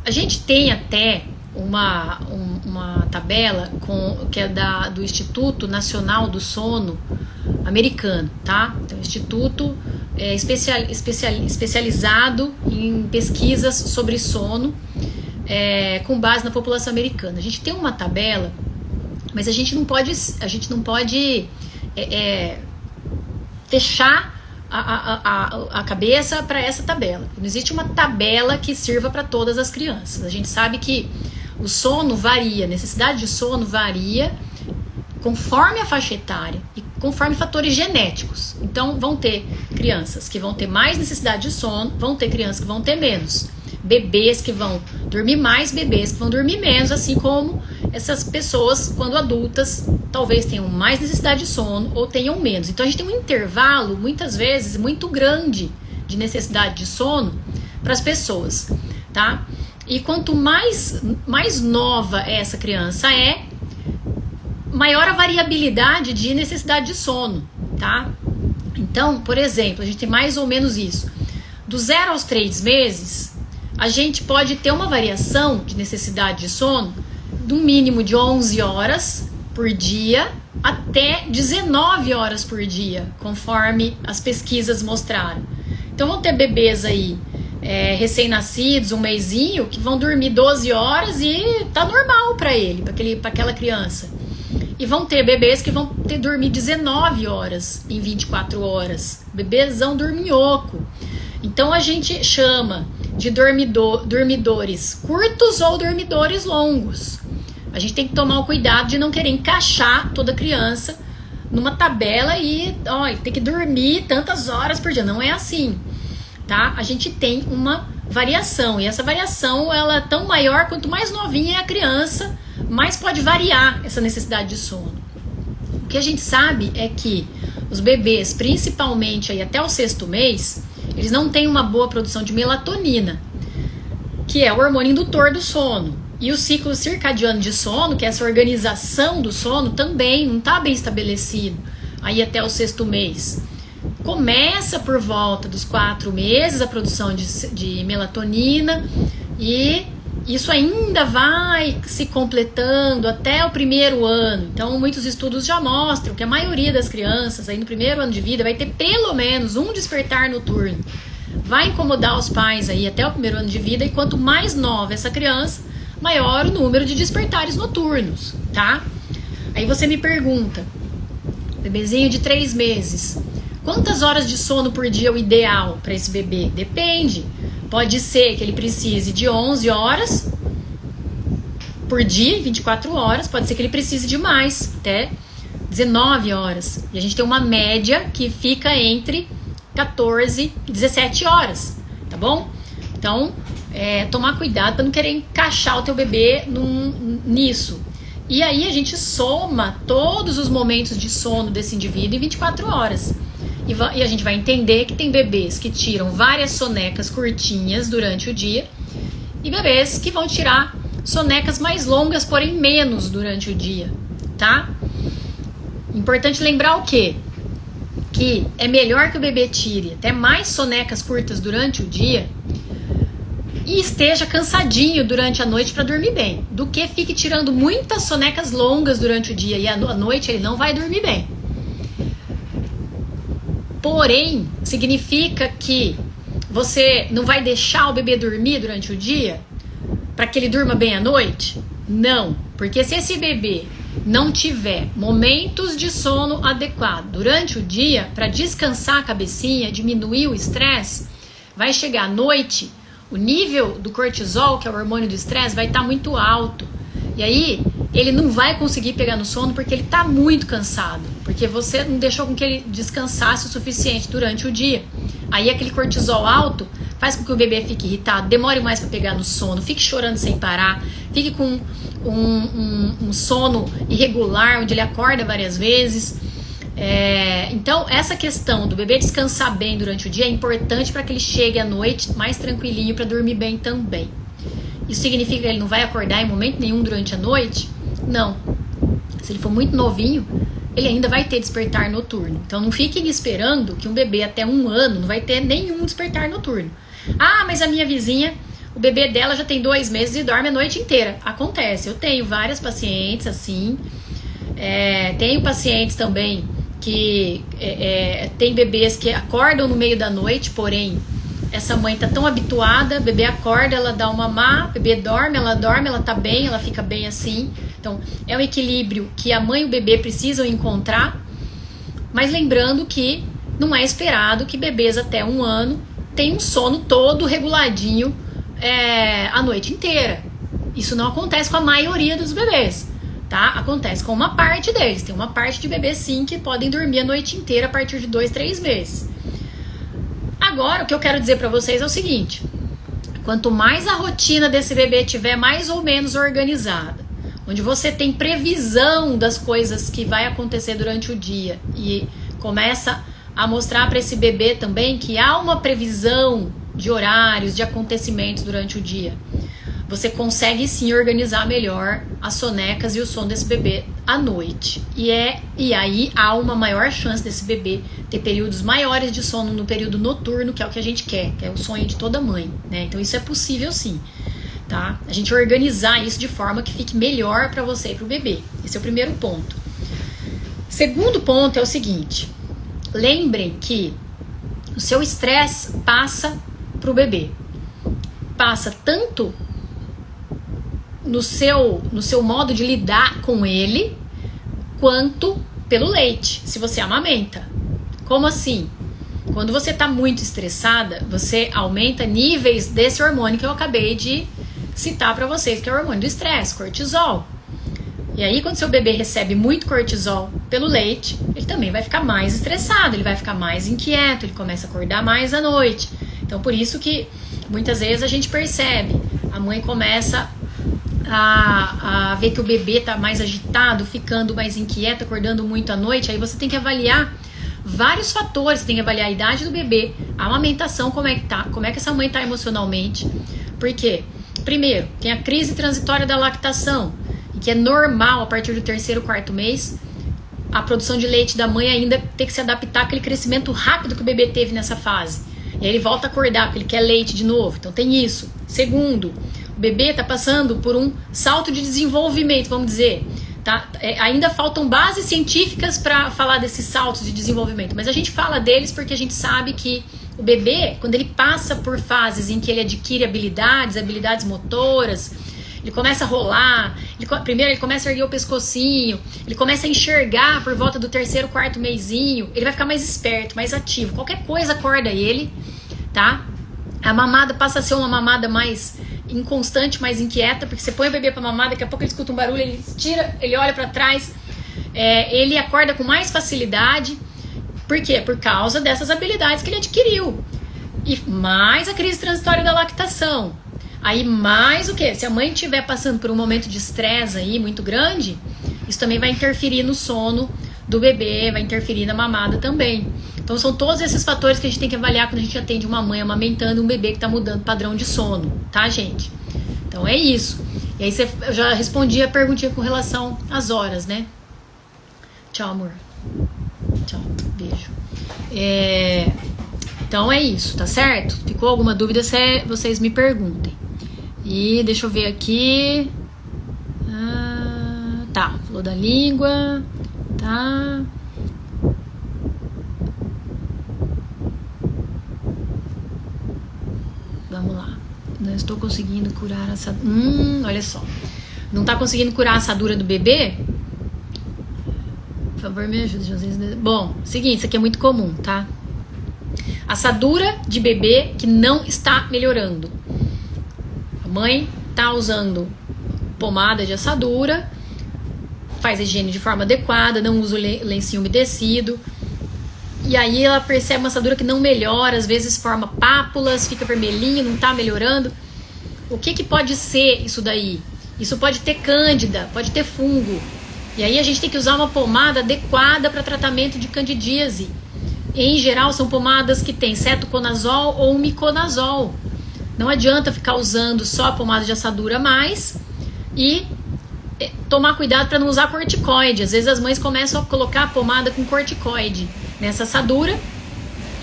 a gente tem até uma tabela que é do Instituto Nacional do Sono americano, tá? Então, Instituto especializado em pesquisas sobre sono, com base na população americana. A gente tem uma tabela, mas a gente não pode fechar a cabeça para essa tabela. Não existe uma tabela que sirva para todas as crianças. A gente sabe que o sono varia, a necessidade de sono varia conforme a faixa etária e conforme fatores genéticos. Então vão ter crianças que vão ter mais necessidade de sono, vão ter crianças que vão ter menos. Bebês que vão dormir mais, bebês que vão dormir menos, assim como essas pessoas, quando adultas, talvez tenham mais necessidade de sono ou tenham menos. Então a gente tem um intervalo, muitas vezes, muito grande de necessidade de sono para as pessoas, tá? E quanto mais nova essa criança é, maior a variabilidade de necessidade de sono, tá? Então, por exemplo, a gente tem mais ou menos isso. Do 0 aos 3 meses, a gente pode ter uma variação de necessidade de sono do mínimo de 11 horas por dia até 19 horas por dia, conforme as pesquisas mostraram. Então vão ter bebês aí recém-nascidos, um mesinho, que vão dormir 12 horas e tá normal para ele, para aquela criança. E vão ter bebês que vão dormir 19 horas em 24 horas. Bebêzão dorminhoco. Então a gente chama de dormidores curtos ou dormidores longos. A gente tem que tomar o cuidado de não querer encaixar toda criança numa tabela e tem que dormir tantas horas por dia. Não é assim, tá? A gente tem uma variação, e essa variação ela é tão maior quanto mais novinha é a criança, mais pode variar essa necessidade de sono. O que a gente sabe é que os bebês, principalmente aí até o 6º mês, eles não têm uma boa produção de melatonina, que é o hormônio indutor do sono. E o ciclo circadiano de sono, que é essa organização do sono, também não está bem estabelecido aí até o 6º mês. Começa por volta dos 4 meses a produção de melatonina, e isso ainda vai se completando até o 1º ano. Então, muitos estudos já mostram que a maioria das crianças aí no 1º ano de vida vai ter pelo menos um despertar noturno. Vai incomodar os pais aí até o 1º ano de vida, e quanto mais nova essa criança, maior o número de despertares noturnos, tá? Aí você me pergunta, bebezinho de 3 meses, quantas horas de sono por dia é o ideal para esse bebê? Depende. Pode ser que ele precise de 11 horas por dia, 24 horas. Pode ser que ele precise de mais, até 19 horas. E a gente tem uma média que fica entre 14 e 17 horas, tá bom? Então, tomar cuidado para não querer encaixar o teu bebê nisso. E aí a gente soma todos os momentos de sono desse indivíduo em 24 horas. E a gente vai entender que tem bebês que tiram várias sonecas curtinhas durante o dia e bebês que vão tirar sonecas mais longas, porém menos durante o dia, tá? Importante lembrar o quê? Que é melhor que o bebê tire até mais sonecas curtas durante o dia e esteja cansadinho durante a noite para dormir bem, do que fique tirando muitas sonecas longas durante o dia e à noite ele não vai dormir bem. Porém, significa que você não vai deixar o bebê dormir durante o dia para que ele durma bem à noite? Não, porque se esse bebê não tiver momentos de sono adequado durante o dia para descansar a cabecinha, diminuir o estresse, vai chegar à noite, o nível do cortisol, que é o hormônio do estresse, vai estar muito alto. E aí ele não vai conseguir pegar no sono porque ele está muito cansado, porque você não deixou com que ele descansasse o suficiente durante o dia. Aí aquele cortisol alto faz com que o bebê fique irritado, demore mais para pegar no sono, fique chorando sem parar, fique com um sono irregular, onde ele acorda várias vezes. Então essa questão do bebê descansar bem durante o dia é importante para que ele chegue à noite mais tranquilinho para dormir bem também. Isso significa que ele não vai acordar em momento nenhum durante a noite? Não. Se ele for muito novinho, ele ainda vai ter despertar noturno. Então não fiquem esperando que um bebê até 1 ano não vai ter nenhum despertar noturno. Ah, mas a minha vizinha, o bebê dela já tem 2 meses e dorme a noite inteira. Acontece, eu tenho várias pacientes assim. Tenho pacientes também que tem bebês que acordam no meio da noite, porém essa mãe tá tão habituada, bebê acorda, ela dá um mamar, bebê dorme, ela tá bem, ela fica bem assim. Então, é um equilíbrio que a mãe e o bebê precisam encontrar, mas lembrando que não é esperado que bebês até 1 ano tenham um sono todo reguladinho a noite inteira. Isso não acontece com a maioria dos bebês, tá? Acontece com uma parte deles. Tem uma parte de bebês, sim, que podem dormir a noite inteira a partir de 2, 3 meses. Agora, o que eu quero dizer para vocês é o seguinte: quanto mais a rotina desse bebê tiver mais ou menos organizada, onde você tem previsão das coisas que vai acontecer durante o dia e começa a mostrar para esse bebê também que há uma previsão de horários, de acontecimentos durante o dia, você consegue sim organizar melhor as sonecas e o sono desse bebê à noite. E aí há uma maior chance desse bebê ter períodos maiores de sono no período noturno, que é o que a gente quer, que é o sonho de toda mãe, né? Então isso é possível sim, tá? A gente organizar isso de forma que fique melhor para você e para o bebê. Esse é o primeiro ponto. Segundo ponto é o seguinte: lembrem que o seu estresse passa para o bebê. Passa tanto no seu modo de lidar com ele, quanto pelo leite, se você amamenta. Como assim? Quando você está muito estressada, você aumenta níveis desse hormônio que eu acabei de citar para vocês, que é o hormônio do estresse, cortisol. E aí, quando seu bebê recebe muito cortisol pelo leite, ele também vai ficar mais estressado, ele vai ficar mais inquieto, ele começa a acordar mais à noite. Então, por isso que muitas vezes a gente percebe, a mãe começa a ver que o bebê tá mais agitado, ficando mais inquieto, acordando muito à noite. Aí você tem que avaliar vários fatores. Você tem que avaliar a idade do bebê, a amamentação, como é que tá, como é que essa mãe tá emocionalmente. Por quê? Primeiro, tem a crise transitória da lactação, que é normal a partir do 3º, 4º mês a produção de leite da mãe ainda ter que se adaptar àquele crescimento rápido que o bebê teve nessa fase. E aí ele volta a acordar porque ele quer leite de novo. Então tem isso. Segundo, o bebê está passando por um salto de desenvolvimento, vamos dizer. Tá? Ainda faltam bases científicas para falar desses saltos de desenvolvimento, mas a gente fala deles porque a gente sabe que o bebê, quando ele passa por fases em que ele adquire habilidades motoras, ele começa a rolar, primeiro ele começa a erguer o pescocinho, ele começa a enxergar por volta do 3º, 4º mesinho, ele vai ficar mais esperto, mais ativo. Qualquer coisa acorda ele, tá? A mamada passa a ser uma mamada mais inconstante, mais inquieta, porque você põe o bebê pra mamar, daqui a pouco ele escuta um barulho, ele tira, ele olha pra trás, ele acorda com mais facilidade. Por quê? Por causa dessas habilidades que ele adquiriu. E mais a crise transitória da lactação. Aí mais o quê? Se a mãe estiver passando por um momento de estresse aí muito grande, isso também vai interferir no sono do bebê, vai interferir na mamada também. Então são todos esses fatores que a gente tem que avaliar quando a gente atende uma mãe amamentando um bebê que está mudando o padrão de sono, tá, gente? Então é isso. E aí eu já respondi a perguntinha com relação às horas, né? Tchau, amor. Tchau, beijo. Então é isso, tá certo? Ficou alguma dúvida, vocês me perguntem. E deixa eu ver aqui. Tá, falou da língua. Tá. Vamos lá. Não estou conseguindo curar essa... olha só. Não tá conseguindo curar a assadura do bebê? Por favor, me ajude. Bom, seguinte, isso aqui é muito comum, tá? Assadura de bebê que não está melhorando. A mãe tá usando pomada de assadura, faz a higiene de forma adequada, não usa o lencinho umedecido, e aí ela percebe uma assadura que não melhora, às vezes forma pápulas, fica vermelhinho, não tá melhorando. O que pode ser isso daí? Isso pode ter cândida, pode ter fungo. E aí a gente tem que usar uma pomada adequada para tratamento de candidíase. Em geral são pomadas que tem cetoconazol ou miconazol. Não adianta ficar usando só a pomada de assadura mais e tomar cuidado para não usar corticoide. Às vezes as mães começam a colocar a pomada com corticoide nessa assadura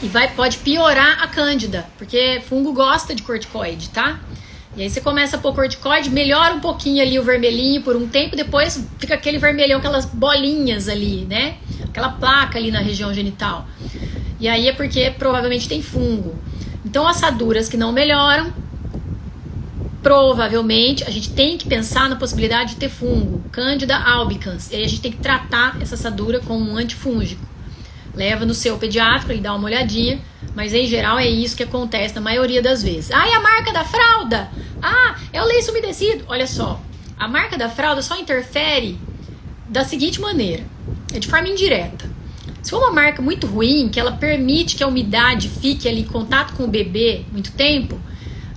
e pode piorar a cândida, porque fungo gosta de corticoide, tá? E aí você começa a pôr corticoide, melhora um pouquinho ali o vermelhinho por um tempo, depois fica aquele vermelhão, aquelas bolinhas ali, né? Aquela placa ali na região genital. E aí é porque provavelmente tem fungo. Então assaduras que não melhoram, provavelmente a gente tem que pensar na possibilidade de ter fungo, Candida albicans. E aí a gente tem que tratar essa assadura com um antifúngico. Leva no seu pediatra para ele dar uma olhadinha, mas em geral é isso que acontece na maioria das vezes. É a marca da fralda? É o lenço umedecido. Olha só, a marca da fralda só interfere da seguinte maneira, é de forma indireta. Se for uma marca muito ruim, que ela permite que a umidade fique ali em contato com o bebê muito tempo,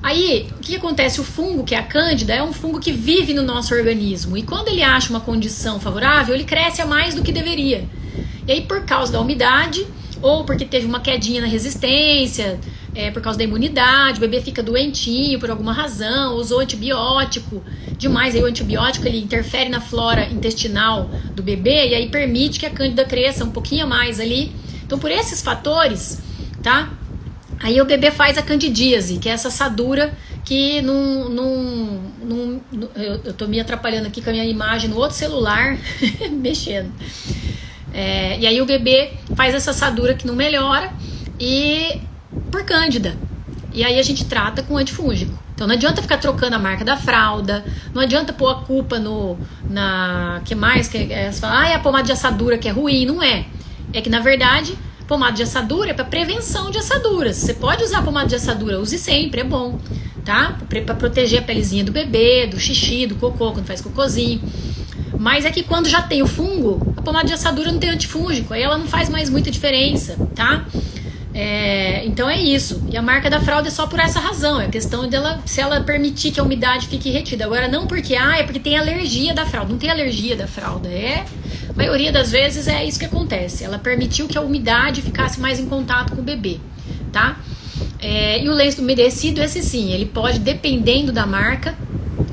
aí o que acontece? O fungo, que é a cândida, é um fungo que vive no nosso organismo, e quando ele acha uma condição favorável, ele cresce a mais do que deveria. E aí, por causa da umidade, ou porque teve uma quedinha na resistência, por causa da imunidade, o bebê fica doentinho por alguma razão, usou antibiótico demais, aí o antibiótico ele interfere na flora intestinal do bebê e aí permite que a cândida cresça um pouquinho a mais ali. Então por esses fatores, tá? Aí o bebê faz a candidíase, que é essa assadura que eu tô me atrapalhando aqui com a minha imagem no outro celular, mexendo. E aí o bebê faz essa assadura que não melhora e por cândida. E aí a gente trata com antifúngico. Então não adianta ficar trocando a marca da fralda, não adianta pôr a culpa que mais? Você fala, é a pomada de assadura que é ruim. Não é. É que na verdade, pomada de assadura é para prevenção de assaduras. Você pode usar pomada de assadura, use sempre, é bom. Tá? Para proteger a pelezinha do bebê, do xixi, do cocô, quando faz cocôzinho. Mas é que quando já tem o fungo, a pomada de assadura não tem antifúngico, aí ela não faz mais muita diferença, tá? Então é isso. E a marca da fralda é só por essa razão. É questão dela, se ela permitir que a umidade fique retida. Agora não porque, é porque tem alergia da fralda. Não tem alergia da fralda. A maioria das vezes é isso que acontece. Ela permitiu que a umidade ficasse mais em contato com o bebê, tá? E o lenço umedecido, esse sim, ele pode, dependendo da marca,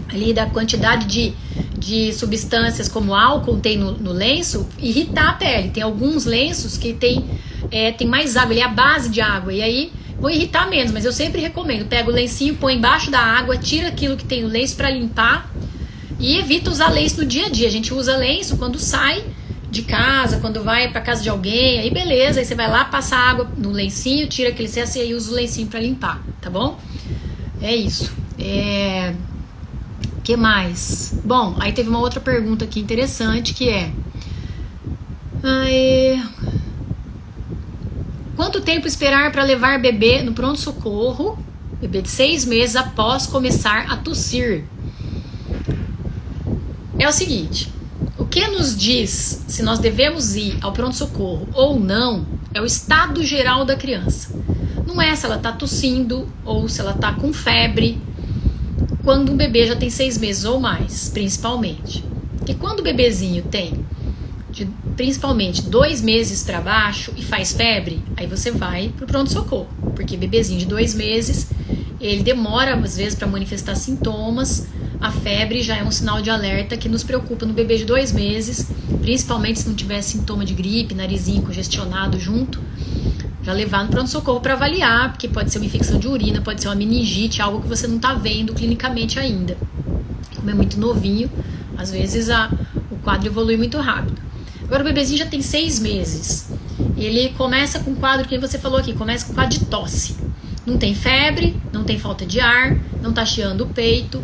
ali da quantidade de substâncias como álcool tem no lenço, irritar a pele. Tem alguns lenços que tem mais água, ele é a base de água, e aí vão irritar menos, mas eu sempre recomendo, pega o lencinho, põe embaixo da água, tira aquilo que tem no lenço para limpar e evita usar lenço no dia a dia. A gente usa lenço quando sai de casa, quando vai para casa de alguém, aí beleza, aí você vai lá, passa água no lencinho, tira aquele excesso e aí usa o lencinho para limpar, tá bom? É isso. Que mais? Bom, aí teve uma outra pergunta aqui interessante que quanto tempo esperar para levar bebê no pronto-socorro, bebê de 6 meses, após começar a tossir? É o seguinte, o que nos diz se nós devemos ir ao pronto-socorro ou não é o estado geral da criança. Não é se ela está tossindo ou se ela está com febre, quando um bebê já tem 6 meses ou mais, principalmente. Porque quando o bebezinho tem principalmente 2 meses para baixo e faz febre, aí você vai pro pronto-socorro, porque bebezinho de 2 meses, ele demora às vezes para manifestar sintomas. A febre já é um sinal de alerta que nos preocupa no bebê de 2 meses, principalmente se não tiver sintoma de gripe, narizinho congestionado junto, já levar no pronto-socorro para avaliar, porque pode ser uma infecção de urina, pode ser uma meningite, algo que você não está vendo clinicamente ainda. Como é muito novinho, às vezes o quadro evolui muito rápido. Agora o bebezinho já tem 6 meses. Ele começa com quadro, que você falou aqui, começa com quadro de tosse. Não tem febre, não tem falta de ar, não tá chiando o peito,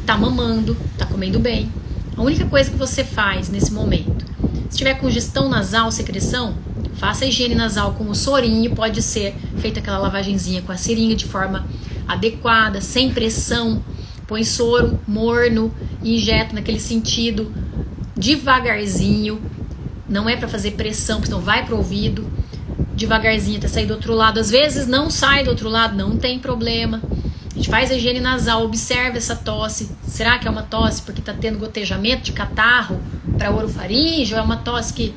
tá mamando, tá comendo bem. A única coisa que você faz nesse momento, se tiver congestão nasal, secreção, faça a higiene nasal com o sorinho, pode ser feita aquela lavagenzinha com a seringa de forma adequada, sem pressão. Põe soro morno e injeta naquele sentido, devagarzinho. Não é para fazer pressão, porque senão vai pro ouvido. Devagarzinho até sair do outro lado. Às vezes não sai do outro lado, não tem problema. A gente faz a higiene nasal, observa essa tosse. Será que é uma tosse porque está tendo gotejamento de catarro para orofaringe? Ou é uma tosse que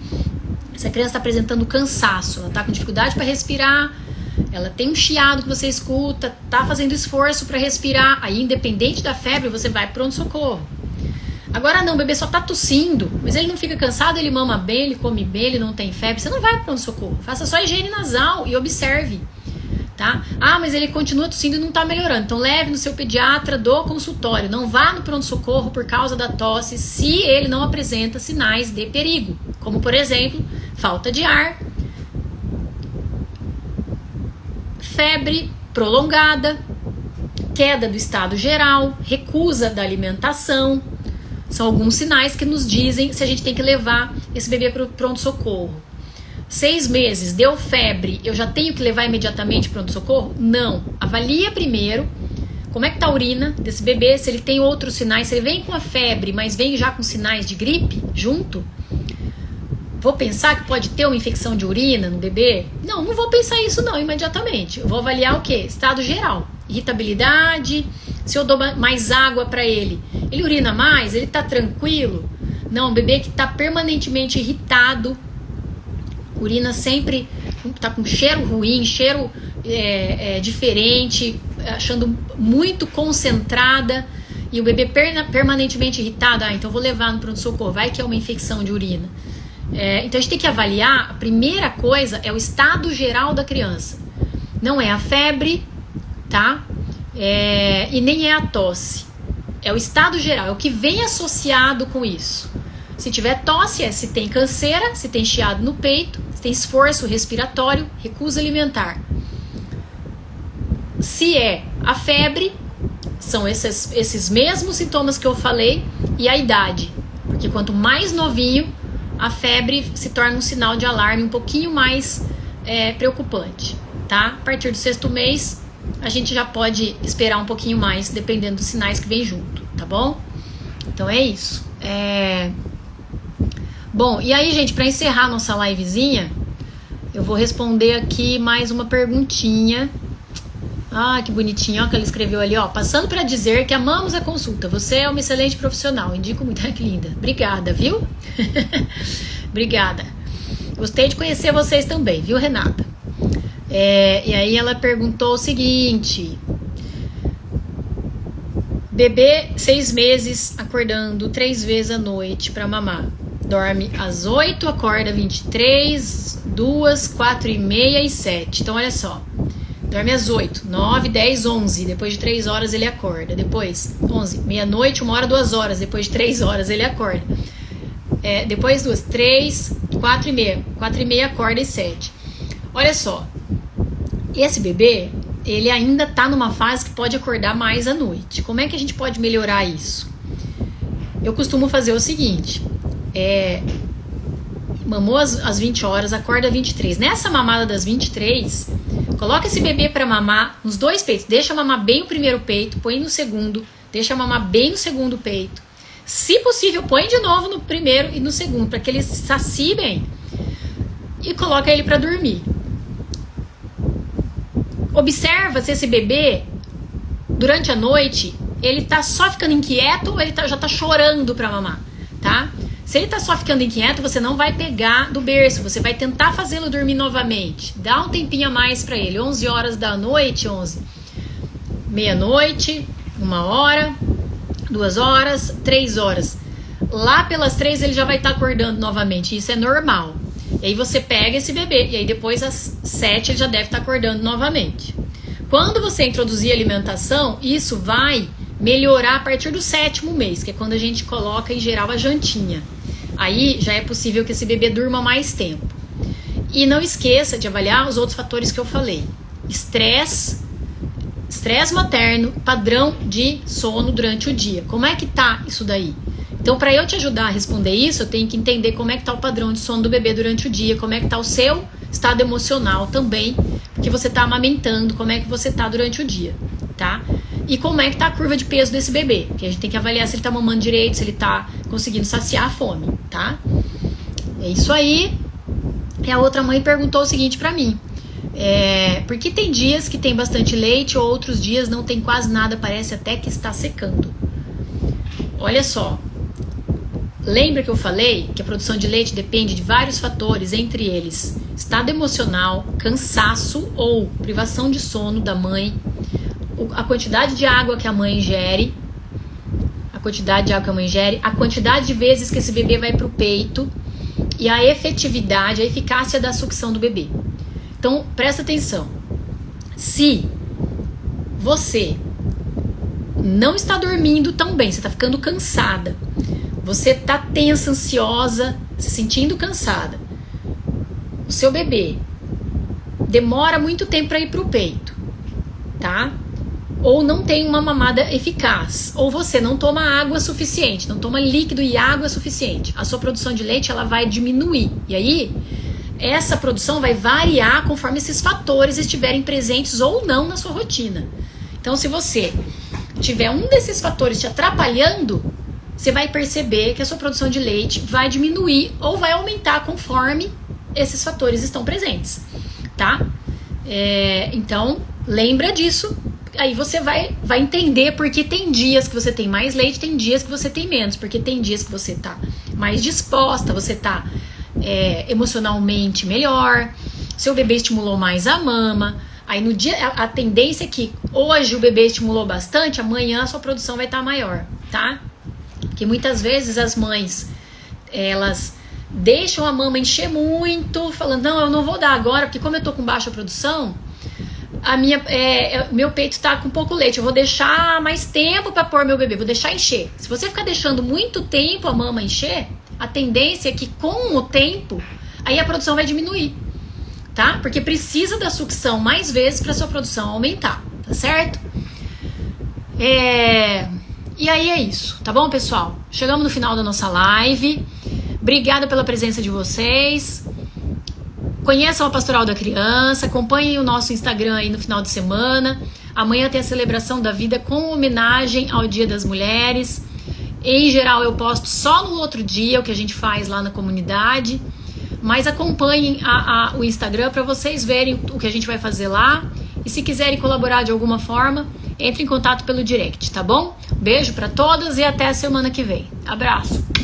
essa criança está apresentando cansaço? Ela está com dificuldade para respirar, ela tem um chiado que você escuta, está fazendo esforço para respirar. Aí, independente da febre, você vai para pronto-socorro. Agora não, o bebê só tá tossindo, mas ele não fica cansado, ele mama bem, ele come bem, ele não tem febre. Você não vai para pronto-socorro. Faça só a higiene nasal e observe, tá? Mas ele continua tossindo e não tá melhorando. Então leve no seu pediatra do consultório. Não vá no pronto-socorro por causa da tosse se ele não apresenta sinais de perigo. Como, por exemplo, falta de ar, febre prolongada, queda do estado geral, recusa da alimentação. São alguns sinais que nos dizem se a gente tem que levar esse bebê para o pronto-socorro. 6 meses, deu febre, eu já tenho que levar imediatamente para o pronto-socorro? Não. Avalia primeiro como é que tá a urina desse bebê, se ele tem outros sinais, se ele vem com a febre, mas vem já com sinais de gripe junto. Vou pensar que pode ter uma infecção de urina no bebê? Não vou pensar isso não imediatamente. Eu vou avaliar o quê? Estado geral. Irritabilidade, se eu dou mais água para ele, ele urina mais, ele tá tranquilo? Não, um bebê que tá permanentemente irritado, urina sempre, tá com cheiro ruim, cheiro diferente, achando muito concentrada, e o bebê permanentemente irritado, então vou levar no pronto-socorro, vai que é uma infecção de urina. Então a gente tem que avaliar, a primeira coisa é o estado geral da criança. Não é a febre, tá? E nem é a tosse. É o estado geral, é o que vem associado com isso. Se tiver tosse, se tem canseira, se tem chiado no peito, se tem esforço respiratório, recusa alimentar. Se é a febre, são esses mesmos sintomas que eu falei, e a idade. Porque quanto mais novinho, a febre se torna um sinal de alarme um pouquinho mais preocupante, tá? A partir do 6º mês, a gente já pode esperar um pouquinho mais, dependendo dos sinais que vem junto, tá bom? Então é isso. Bom, e aí, gente, para encerrar nossa livezinha, eu vou responder aqui mais uma perguntinha. Ah, que bonitinho, ó, que ela escreveu ali, ó. Passando para dizer que amamos a consulta. Você é uma excelente profissional. Indico muito. Que linda. Obrigada, viu? Obrigada. Gostei de conhecer vocês também, viu, Renata? E aí ela perguntou o seguinte: bebê 6 meses acordando 3 vezes à noite para mamar. Dorme às 8, acorda 23, 2, 4h30 e 7. Então olha só. Dorme às 8, 9, 10, 11. Depois de 3 horas ele acorda. Depois 11, meia-noite, 1 hora, 2 horas. Depois de 3 horas ele acorda. Depois 2, 3, 4h30. 4h30 acorda e 7. Olha só. Esse bebê, ele ainda tá numa fase que pode acordar mais à noite. Como é que a gente pode melhorar isso? Eu costumo fazer o seguinte. Mamou às 20 horas, acorda às 23. Nessa mamada das 23, coloca esse bebê para mamar nos 2 peitos. Deixa mamar bem o primeiro peito, põe no segundo. Deixa mamar bem no segundo peito. Se possível, põe de novo no primeiro e no segundo, para que eles saciem bem. E coloca ele para dormir. Observa se esse bebê, durante a noite, ele tá só ficando inquieto ou ele já tá chorando para mamar, tá? Se ele tá só ficando inquieto, você não vai pegar do berço, você vai tentar fazê-lo dormir novamente. Dá um tempinho a mais para ele, 11 horas da noite, 11. Meia-noite, 1 hora, 2 horas, 3 horas. Lá pelas 3 ele já vai estar acordando novamente, isso é normal. E aí você pega esse bebê, e aí depois às 7 ele já deve estar acordando novamente. Quando você introduzir alimentação, isso vai melhorar a partir do 7º mês, que é quando a gente coloca em geral a jantinha. Aí já é possível que esse bebê durma mais tempo. E não esqueça de avaliar os outros fatores que eu falei. Estresse materno, padrão de sono durante o dia. Como é que tá isso daí? Então, para eu te ajudar a responder isso, eu tenho que entender como é que tá o padrão de sono do bebê durante o dia, como é que tá o seu estado emocional também, porque você tá amamentando, como é que você tá durante o dia, tá? E como é que tá a curva de peso desse bebê, porque a gente tem que avaliar se ele tá mamando direito, se ele tá conseguindo saciar a fome, tá? É isso aí. E a outra mãe perguntou o seguinte pra mim: porque tem dias que tem bastante leite, outros dias não tem quase nada, parece até que está secando. Olha só, lembra que eu falei que a produção de leite depende de vários fatores, entre eles estado emocional, cansaço ou privação de sono da mãe, a quantidade de água que a mãe ingere, a quantidade de vezes que esse bebê vai pro peito e a efetividade, a eficácia da sucção do bebê. Então, presta atenção. Se você não está dormindo tão bem, você está ficando cansada, você está tensa, ansiosa, se sentindo cansada, o seu bebê demora muito tempo para ir para o peito, tá? Ou não tem uma mamada eficaz, ou você não toma água suficiente, não toma líquido e água suficiente, a sua produção de leite ela vai diminuir. E aí, essa produção vai variar conforme esses fatores estiverem presentes ou não na sua rotina. Então, se você tiver um desses fatores te atrapalhando, você vai perceber que a sua produção de leite vai diminuir ou vai aumentar conforme esses fatores estão presentes, tá? Então, lembra disso. Aí você vai entender porque tem dias que você tem mais leite, tem dias que você tem menos, porque tem dias que você tá mais disposta, você tá emocionalmente melhor, seu bebê estimulou mais a mama, Aí no dia, a tendência é que hoje o bebê estimulou bastante, amanhã a sua produção vai estar maior, tá? Porque muitas vezes as mães, elas deixam a mama encher muito, falando, não, eu não vou dar agora, porque como eu tô com baixa produção, meu peito tá com pouco leite, eu vou deixar mais tempo para pôr meu bebê, vou deixar encher. Se você ficar deixando muito tempo a mama encher, a tendência é que com o tempo, aí a produção vai diminuir, tá? Porque precisa da sucção mais vezes para sua produção aumentar, tá certo? E aí é isso, tá bom, pessoal? Chegamos no final da nossa live. Obrigada pela presença de vocês. Conheçam a Pastoral da Criança, acompanhem o nosso Instagram aí no final de semana. Amanhã tem a celebração da vida com homenagem ao Dia das Mulheres. Em geral eu posto só no outro dia o que a gente faz lá na comunidade. Mas acompanhem o Instagram para vocês verem o que a gente vai fazer lá. E se quiserem colaborar de alguma forma, entre em contato pelo direct, tá bom? Beijo para todas e até a semana que vem. Abraço!